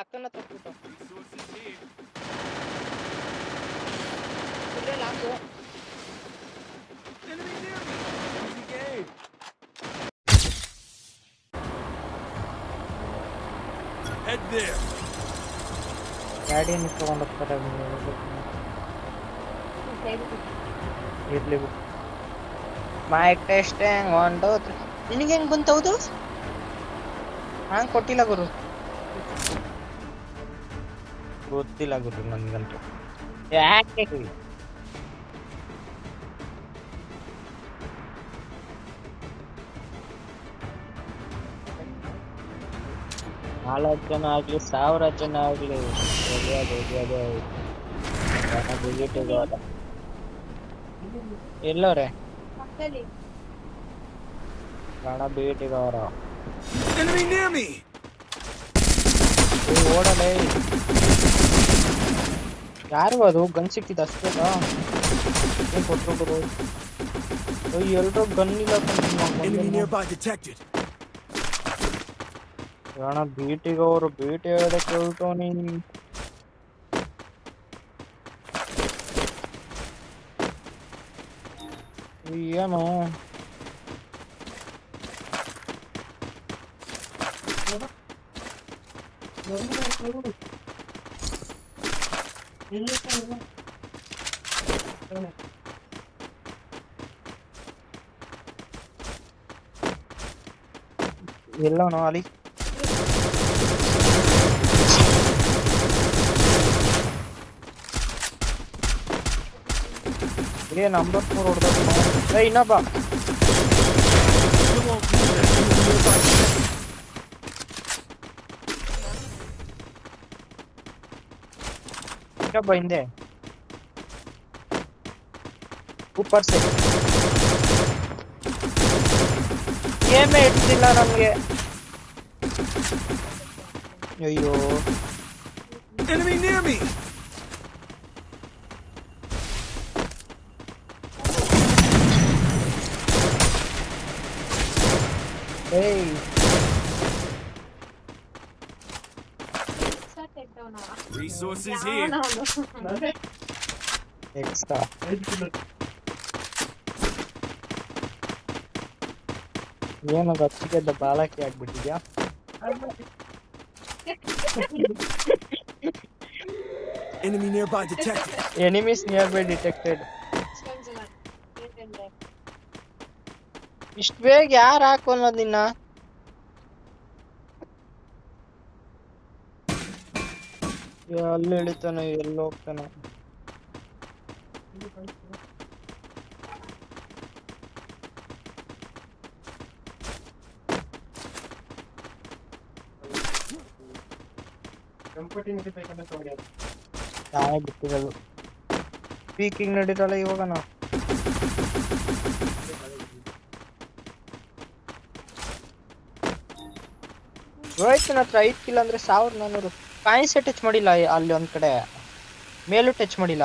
ಅಕ್ಕನ ಹತ್ರ ಕೂತು ಇಲ್ಲೇ ಲಾಕು ಗಾಡಿಯನ್ನು ತಗೊಂಡು ಹೋಗ್ತಾರೆ ಇರ್ಲಿ ಮೈಕ್ ಟೆಸ್ಟಿಂಗ್ 1 2 3 ನಿನಗೆ ಹೆಂಗ್ ಬಂತೌದು ಕೊಟ್ಟಿಲ್ಲ ಗುರು ಗೊತ್ತಿಲ್ಲ ಗುರು ನನ್ಗಂತೂ ಯಾಕೆ ನಾಲ್ಕು ಜನ ಆಗ್ಲಿ 1000 ಜನ ಆಗ್ಲಿ ಎಲ್ಲವ್ರೆ ಪ್ರಾಣ ಬೇಟಿಗವರ ಓಡಲೇ ಯಾರು ಅದು ಗನ್ ಸಿಕ್ಕಿದ ಅಷ್ಟೇದ ಏನ್ ಕೊಟ್ರು ಎಲ್ರೂ ಗನ್ ಇಲ್ಲ ಪ್ರಾಣ ಬೇಟಿಗವರು ಬೇಟೆ ಆಡಕ್ಕೆ ಹೇಳ್ತವನಿ ಏನು ಎಲ್ಲವನು ಅಲ್ಲಿ ನಂಬರ್ 4 ಹೊಡೆದ ಇನ್ನೊಬ್ಬ ಹಿಂದೆ ऊपर से ಏನೇ ಇಡ್ತಿಲ್ಲ ನಮ್ಗೆ ಅಯ್ಯೋ enemy near me hey resources here extra ಏನು ಗಚ್ಚಿಗೆದ್ದ ಬಾಲಕಿ ಆಗ್ಬಿಟ್ಟಿದ್ಯಾ enemy nearby detected enemies nearby detected ಇಷ್ಟು ಬೇಗ ಯಾರು ಹಾಕೋನೋದು ನಿನ್ನ ಅಲ್ಲಿ ಇಳಿತಾನೆ ಎಲ್ಲಿ ಹೋಗ್ತಾನೆ ನಾನೇ ಬಿಟ್ಟಿರೋದು ಸ್ಪೀಕಿಂಗ್ ನಡೀತಲ್ಲ ಇವಾಗ ನಾವು ರೋಹಿತ್ನ ಹತ್ರ 5 ಕಿಲ್ ಅಂದ್ರೆ 1400 ಕಾಯಿನ್ಸ್ ಟಚ್ ಮಾಡಿಲ್ಲ ಅಲ್ಲಿ ಒಂದ್ ಕಡೆ ಮೇಲೂ ಟಚ್ ಮಾಡಿಲ್ಲ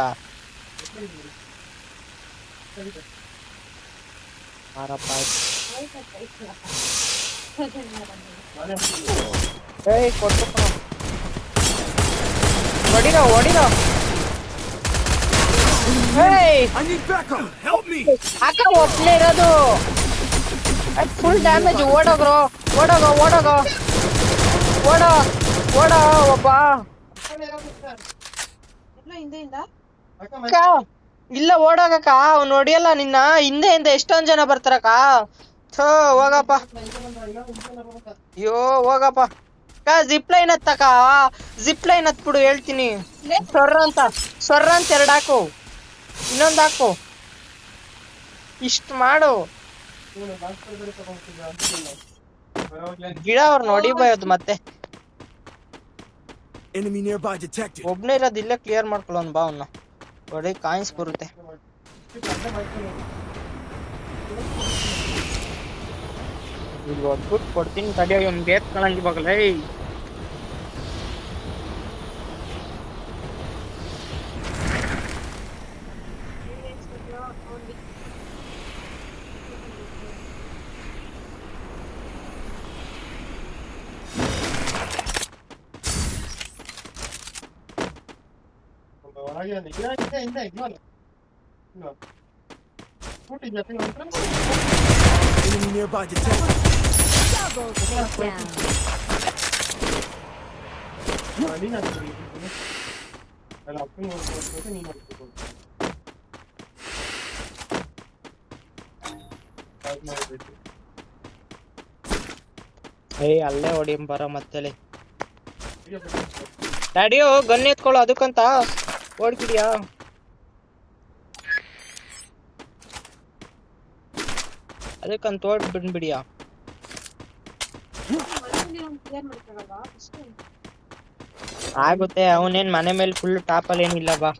ಕೊಟ್ಟು ಹೊಡಿರೋ ಅಕ್ಕ ಒಬ್ನೇ ಇರೋದು ಫುಲ್ ಡ್ಯಾಮೇಜ್ ಓಡೋಗ್ರೋ ಓಡೋ ಒಬ್ಬ ಇಲ್ಲ ಓಡೋಗಕ್ಕ ಅವ್ನು ಹೊಡಿಯಲ್ಲ ನಿನ್ನ ಹಿಂದೆ ಎಷ್ಟೊಂದ್ ಜನ ಬರ್ತಾರಕ್ಕ ಹೋಗಪ್ಪ ಅಯ್ಯೋ ಹೋಗಪ್ಪ ಜಿಪ್ ಲೈನ್ ಹತ್ತಕ್ಕ ಜಿಪ್ ಲೈನ್ ಹತ್ಬಿಡು ಹೇಳ್ತೀನಿ ಸೊರ್ರ ಅಂತ 2 ಹಾಕು ಇನ್ನೊಂದು ಹಾಕು ಇಷ್ಟು ಮಾಡು ಗಿಡ ಅವ್ರು ನೋಡಿ ಬಯೋದು ಮತ್ತೆ ಒಬ್ನೇ ಇರೋದು ಇಲ್ಲೇ ಕ್ಲಿಯರ್ ಮಾಡ್ಕೊಳ್ಳೋನ್ ಬಾ ಅವ್ನ ಹೊಡಿ ಕಾಯಿನ್ಸ್ ಬರುತ್ತೆ ಇಲ್ಲಿ ಒದ್ಬಿಟ್ಟು ಕೊಡ್ತೀನಿ ತಡಿಯೋ ಇವ್ನು gate ಕಳಂಗಿ ಬಾಗಲೇ Enemy nearby detected. Double takedown. ಅಲ್ಲೇ ಹೊಡಿ ಬರ ಮತ್ತೆ ಡ್ಯಾಡಿಯೋ ಗನ್ ಎತ್ಕೊಳ್ಳೋ ಅದಕ್ಕಂತ ಓಡ್ಕಿದ್ಯಾ ಅದಕ್ಕಂತ ಓಡ್ ಬಿಡ್ಬಿಡಿಯಾ ಆಗುತ್ತೆ ಅವನೇನ್ ಮನೆ ಮೇಲೆ ಫುಲ್ ಟಾಪ್ ಅಲ್ಲಿ ಏನಿಲ್ಲ ಬಾ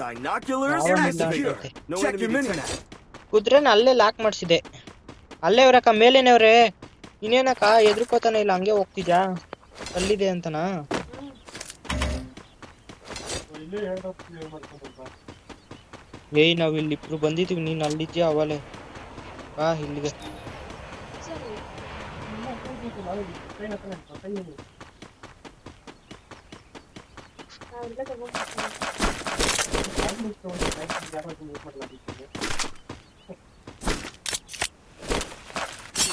Binoculars. Now Area I'm secure. done. No enemy detected. ಕುದ್ರೆನ ಅಲ್ಲೇ ಲಾಕ್ ಮಾಡ್ಸಿದೆ ಅಲ್ಲೇ ಅವ್ರಕ್ಕ ಮೇಲೇನವ್ರೆ ಇನ್ನೇನಕ್ಕ ಎದ್ರುಕೋತಾನೆ ಇಲ್ಲ ಹಂಗೆ ಹೋಗ್ತಿದ್ಯಾ ಅಲ್ಲಿದೆ ಅಂತನಾ ಏಯ್ ನಾವ್ ಇಲ್ಲಿ ಇಬ್ರು ಬಂದಿದೀವಿ ನೀನ್ ಅಲ್ಲಿದ್ಯಾ ಅವಲೇ ಬಾ ಇಲ್ಲಿಗೆ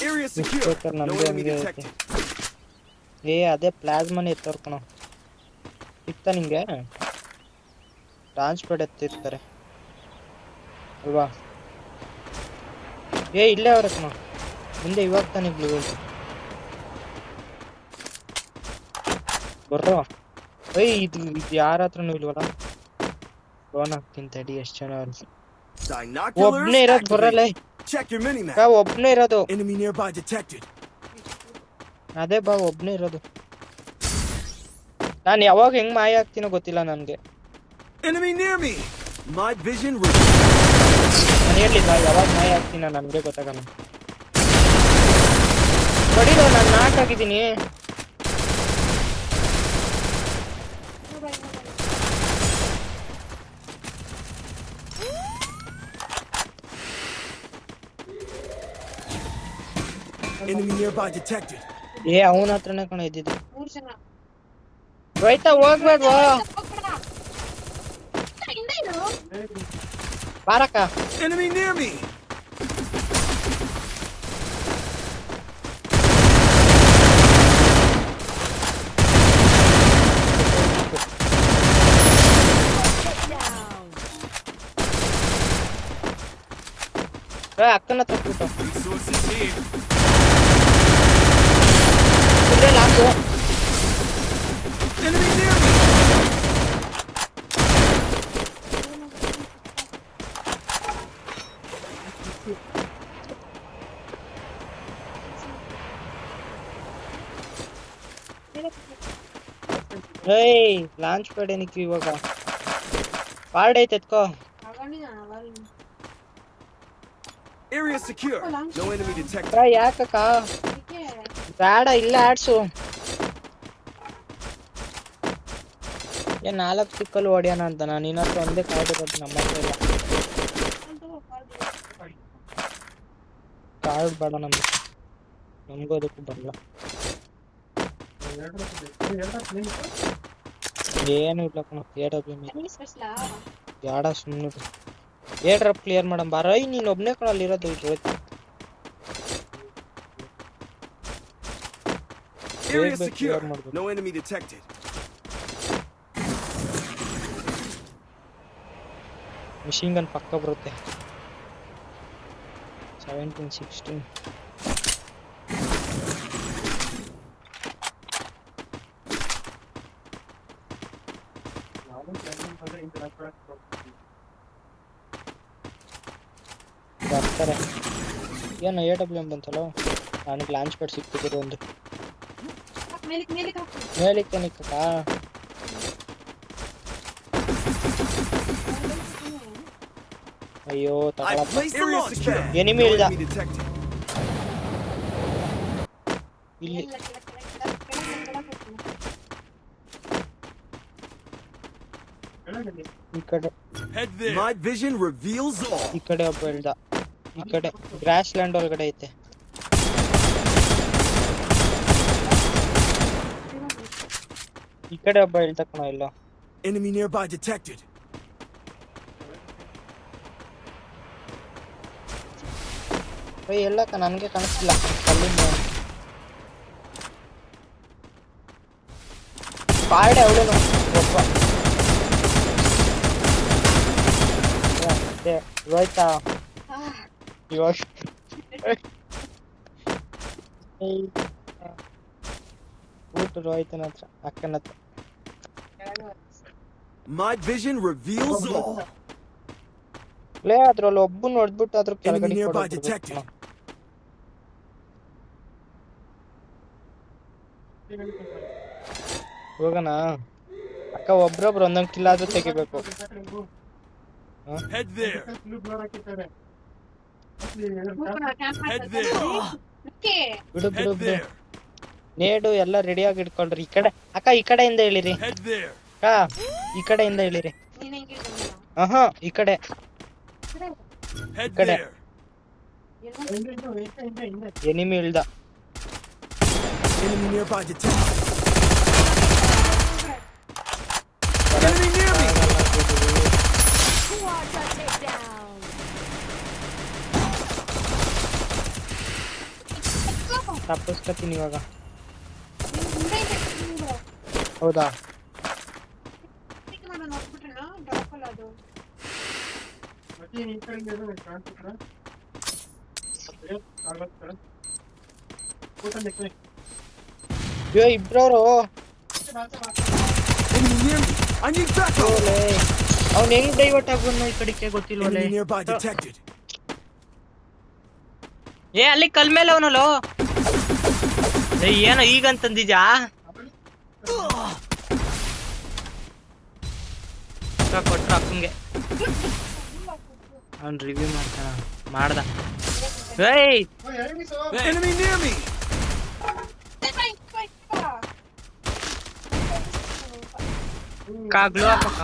Area secure. No enemy detected. ಅದೇ ಪ್ಲಾಸ್ಮಾನೇ ಎತ್ತೋರ್ಕಣ ಸಿಕ್ತಾ ನಿಂಗೆ ಟ್ರಾನ್ಸ್ಪೋರ್ಟ್ ಎತ್ತಿರ್ತಾರೆ ಅಲ್ವಾ ಇಲ್ಲೇ ಅವ್ರಕ್ಕಣ ಮುಂದೆ ಇವಾಗ ತಾನೇ ಬ್ಲೂ ಬರ್ರೋ ಇದು ಯಾರ ಹತ್ರನೂ ಇಲ್ವಲ್ಲ ಫೋನ್ ಹಾಕ್ತೀನಿ ತಡಿ ಎಷ್ಟು ಜನ ಒಬ್ನೇ ಇರೋದು ಬರಲ್ಲ Check your minimap. ಒಬ್ನೇ ಇರೋದು Enemy nearby detected. ಅದೇ ಬಾ ಒಬ್ನೇ ಇರೋದು ನಾನು ಯಾವಾಗ ಹೆಂಗ್ ಮಾಯ ಆಗ್ತೀನೋ ಗೊತ್ತಿಲ್ಲ ನನ್ಗೆ Enemy near me. My vision. ನಾನು ಹೇಳಿಲ್ಲ ಯಾವಾಗ ಮಾಯ ಆಗ್ತೀನ ನನ್ಗೆ ಗೊತ್ತಾಗಲ್ಲ ಹೊಡಿರೋ ನಾನು ನಾಕ್ ಆಗಿದ್ದೀನಿ Enemy nearby detected. ಅವನ ಹತ್ರನೇ ಕಣ ಇದ್ದಿದ್ದು ರೋಹಿತ ಹೋಗ್ಬೇಡ್ವಾ ಬಾರಕ್ಕ Enemy near me. ಅಕ್ಕನ ಹತ್ರ ಕೂತು Resources here. ಲಾಕು Enemy near me. Launch pad ಏನಕ್ಕೆ ಇವಾಗ ಪಾರ್ಡ್ ಐತೆ ಎತ್ಕೋ Area secure. No enemy detected. ಯಾಕಕ್ಕ ಬೇಡ ಇಲ್ಲ ಆಡ್ಸು ಏನ್ 4 ಸಿಕ್ಕಲ್ಲಿ ಹೊಡಿಯೋಣ ಅಂತ ನಾನು ನಿನ್ನ ಹತ್ರ ಒಂದೇ ಕಾರ್ಡ್ ಇರೋದು ನಮ್ಮ ಹತ್ರ ಇಲ್ಲ ಕಾರ್ಡ್ ಬೇಡ ನಮಗೂ ಅದಕ್ಕೂ ಬರಲ್ಲ ಏನು ಇಲ್ಲ ಕಣ ಬೇಡ ಸುಮ್ಮನೆ ಏಡ್ರಪ್ ಕ್ಲಿಯರ್ ಮಾಡಮ್ ಬಾರ ನೀನ್ ಒಬ್ನೇ ಕಣಲ್ಲಿ ಇರೋದು Area secure. No enemy detected. Machine gun ಪಕ್ಕ ಬರುತ್ತೆ 17-16 ಬರ್ತಾರೆ ಏನು AWM ಬಂತಲ್ಲ ನನಗೆ ಲಾಂಚ್ ಪ್ಯಾಡ್ ಸಿಕ್ತಿದ್ರು ಒಂದು ಮೇಲಿಕ್ಕೆ ನಿಕ್ಕಕ್ಕ ಅಯ್ಯೋ ಎನಿಮಿ ಇಲ್ದ ಇಲ್ಲಿ ಈ ಕಡೆ My vision reveals all. ಈ ಕಡೆ ಒಬ್ಬ ಇಲ್ದ ಈ ಕಡೆ ಗ್ರಾಸ್ ಲ್ಯಾಂಡ್ ಒಳಗಡೆ ಐತೆ ಈ ಕಡೆ ಒಬ್ಬ ಹೇಳ್ತಕ್ಕಣ ಇಲ್ಲ. Enemy nearby detected. ಎಲ್ಲಕ್ಕ ನನ್ಗೆ ಕಾಣಿಸ್ತಿಲ್ಲ ಕಲ್ಲಿಂದ. ಪಾಡೆ ಅವಳೇನು ಒಬ್ಬ ಹೋಯ್ತಾ ಇವಾಗ ಊಟ ರೋಯ್ತನ ಹತ್ರ ಅಕ್ಕನ ಹತ್ರ. My vision reveals all. ಲೇ ಅದ್ರಲ್ಲಿ ಒಬ್ಬನ್ ಹೊಡೆದ್ಬಿಟ್ಟು ಅದ್ರ Enemy ಕೆಳಗಡೆ nearby ಕೊಡೋದು. detected. ಹೋಗೋಣ ಅಕ್ಕ, ಒಬ್ರೊಬ್ರು ಒಂದೊಂದ್ ಕಿಲ್ಲ ಆದ್ರೂ ತೆಗಿಬೇಕು. Head there. Head there. ಬಿಡು ಬಿಡು Head ಬಿಡು. there. ನೇಡು ಎಲ್ಲ ರೆಡಿ ಆಗಿ ಇಟ್ಕೊಳ್ರಿ. ಈ ಕಡೆ ಅಕ್ಕ, ಈ ಕಡೆಯಿಂದ ಇಳಿರಿ Head there. ಅಕ್ಕ, ಈ ಕಡೆಯಿಂದ ಇಳಿರಿ. ಈ ಕಡೆ Head Kade. there. ಎನಿಮಿ ಇಳ್ದ. Enemy nearby detected. Enemy near me. Quadra takedown. ತಪ್ಪಿಸ್ಕೊತೀನಿ ಇವಾಗ. ಹೌದಾ? ಅಯ್ಯೋ ಇಬ್ರವ್ರು. Enemy near me. I need backup. ಅವ್ನ್ ಹೆಂಗ್ ಡೈವರ್ಟ್ ಆಗ್ಬಂದ ಈ ಕಡೆಗೆ ಗೊತ್ತಿಲ್ವಲ್ಲ. Enemy nearby detected. ಅಲ್ಲಿ ಕಲ್ ಮೇಲೆ ಅವನಲ್ಲೋ. ಏನೋ ಈಗಂತಂದಿದ್ಯಾ? ಕೊಟ್ರ ಅಕ್ಕಂಗೆ ಅವ್ನ್ ರಿವ್ಯೂ ಮಾಡ್ದ. Enemy near me. ಕಾಗ್ಲು ಹಾಕಕ್ಕ.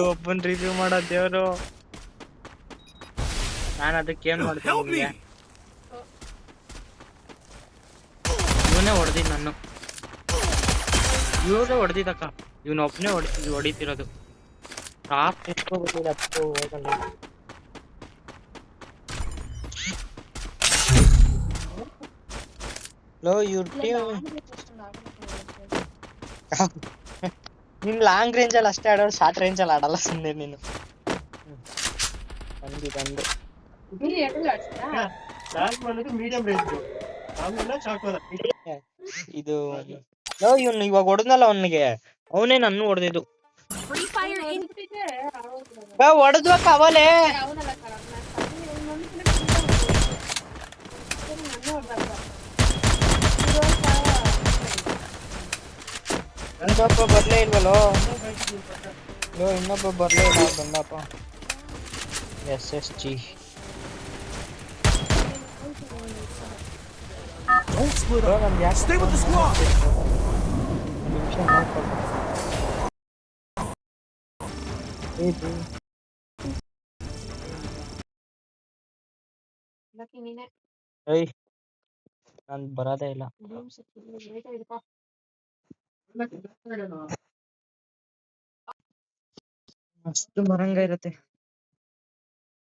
ಒಬ್ಬನ್ ರಿವ್ಯೂ ಮಾಡೋ ದೇವ್ರು. ನಾನು ಅದಕ್ಕೆ ಏನ್ ಮಾಡ್ತೀನಿ, Help me. ಇವನೇ ಹೊಡೆದಿದ್ ನಾನು. ಇವ್ರೇ ಹೊಡೆದಿದ್ದಕ್ಕ, ಇವನೊಬ್ನೇ ಹೊಡಿತಿರೋದು. ಟಾಪ್ ಎತ್ಕೋಬಿಟ್ಟಿಲ್ಲ. ಲೋ ನೀನ್ ಲಾಂಗ್ ರೇಂಜ್ ಅಲ್ಲಿ ಅಷ್ಟೇ ಆಡೋದು, ಶಾರ್ಟ್ ರೇಂಜ್ ಅಲ್ಲಿ ಆಡಲ್ಲ ಸುಮ್ಮನೆ ನೀನು. ಬಂದು ಇದು ಇವ್ನು ಇವಾಗ ಹೊಡೆದ್ನಲ್ಲ ಅವನಿಗೆ, ಅವನೇ ನನ್ನ ಹೊಡೆದಿದ್ದು. Free fire in. ಹೊಡೆದ್ಬೇಕ ಅವಲೇ. ಇನ್ನೊಬ್ಬ ಬರ್ಲೇ ಇಲ್ವಲ್ಲೋ. ಇನ್ನೊಬ್ಬ ಬರ್ಲೇ ಇಲ್ಲ. ಬಂದಪ್ಪ SSG. Don't split up. Stay with the squad. ನಾನ್ ಬರೋದೇ ಇಲ್ಲ. ಅಷ್ಟು ಮರಂಗ ಇರುತ್ತೆ.